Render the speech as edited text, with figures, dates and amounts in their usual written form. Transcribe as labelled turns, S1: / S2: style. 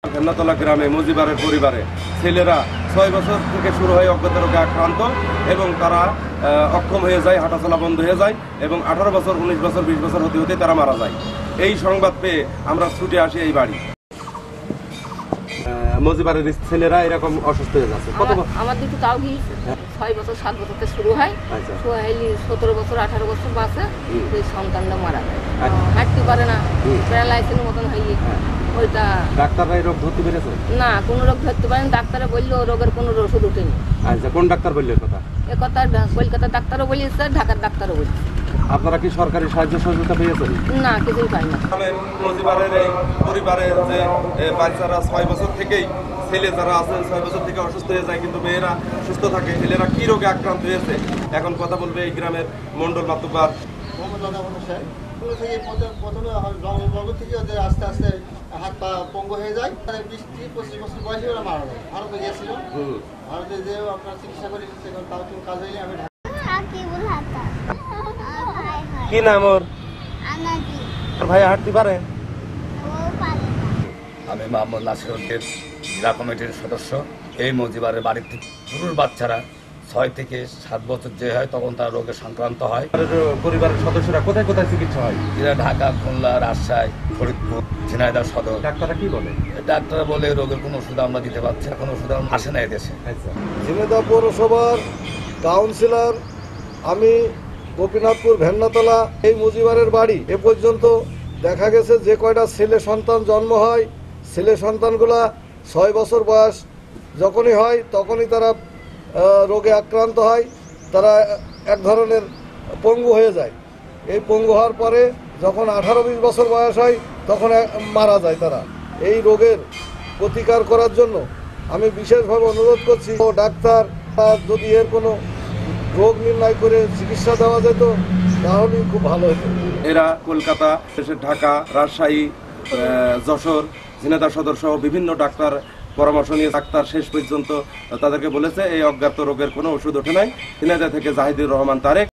S1: ভেন্নাতলা গ্রামে মজিবারের পরিবারে ছেলেরা 6 বছর থেকে শুরু হয় অজ্ঞাত রোগে আক্রান্ত এবং তারা অক্ষম হয়ে যায়, হাঁটাচলা বন্ধ হয়ে যায় এবং 18 বছর 19 বছর 20 বছর হতে হতে তারা মারা যায়। এই সংবাদ পেয়ে আমরা ছুটে আসি এই বাড়ি। মজিবারের ছেলেরা এরকম অসুস্থ হয়ে যাচ্ছে।
S2: আমার দিকে তাও কি 6 বছর 7 বছর থেকে শুরু হয়, 17 বছর 18 বছর বাসে ওই সন্তানটা মারা যায়, হাঁটতে পারে না, প্যারালাইসিসের মতন হয়ে ওইটা।
S1: ডাক্তাররা এই রোগ ধরতে পেরেছে
S2: না, কোনো রোগ ধরতে পারেন, ডাক্তারে বললো রোগের কোনো ওষুধ উঠেনি।
S1: আচ্ছা, কোন ডাক্তার বললো কথা?
S2: এ কথা কলকাতার ডাক্তারও বলিয়েছে, ঢাকার ডাক্তারও বলছে।
S1: আপনারা কি সরকারি সাহায্য সহযোগিতা পেয়েছেন?
S2: না, কিছুই পাই না।
S1: মজিবারের এই পরিবারের যে বাচ্চারা 6 বছর থেকেই, ছেলে যারা আছেন 6 বছর থেকে অসুস্থ হয়ে যায়, কিন্তু মেয়েরা সুস্থ থাকে। ছেলেরা কি রোগে আক্রান্ত হয়েছে এখন কথা বলবে এই গ্রামের মন্ডল মাতুব্বার।
S3: প্রথমে জগৎ থেকে ওদের আস্তে আস্তে হাত পা পঙ্গু হয়ে যায়, 20-25 বছর বয়সে ওরা মারা যায়। ভারতে গিয়েছিল, ভারতে যে আপনার চিকিৎসা করে তাও কেউ কাজ হইলে আমি
S1: কি নাম ওর? ভাই হাঁটতে পারে?
S4: আমি মোহাম্মদ নাসির উদ্দিন, জেলা কমিটির সদস্য। এই মজিবারের বাড়ির থেকে শুরুর বাচ্চারা 6 থেকে 7 বছর যে হয় তখন তারা রোগে সংক্রান্ত হয়।
S1: পরিবারের সদস্যরা কোথায় কোথায় চিকিৎসা হয়?
S4: এরা ঢাকা, খুলনা, রাজশাহী, ফরিদপুর, ঝিনাইদহ সদর।
S1: ডাক্তাররা কি বলে?
S4: ডাক্তাররা বলে রোগের কোনো ওষুধ আমরা দিতে পারছি না, কোনো ওষুধ আসে না এদেশে।
S5: ঝিনাইদহ পৌরসভার কাউন্সিলর আমি, গোপীনাথপুর ভেন্নাতলা। এই মজিবারের বাড়ি এ পর্যন্ত দেখা গেছে যে কয়টা ছেলে সন্তান জন্ম হয়, ছেলে সন্তানগুলা 6 বছর বয়স যখনই হয় তখনই তারা রোগে আক্রান্ত হয়, তারা এক ধরনের পঙ্গু হয়ে যায়। এই পঙ্গু হওয়ার পরে যখন 18-20 বছর বয়স হয় তখন মারা যায় তারা। এই রোগের প্রতিকার করার জন্য আমি বিশেষভাবে অনুরোধ করছি, ও ডাক্তার যদি এর কোনো রোগ নির্ণয় করে চিকিৎসা দেওয়া যেত তাহলেই খুব ভালো হতো।
S1: এরা কলকাতা, ঢাকা, রাজশাহী, যশোর, ঝিনাইদহ সদর সহ বিভিন্ন ডাক্তার পরামর্শ নিয়ে ডাক্তার শেষ পর্যন্ত তাদেরকে বলেছে এই অজ্ঞাত রোগের কোনো ওষুধ ওঠে নাই। ঝিনাইদহ থেকে জাহিদুর রহমান তারেক।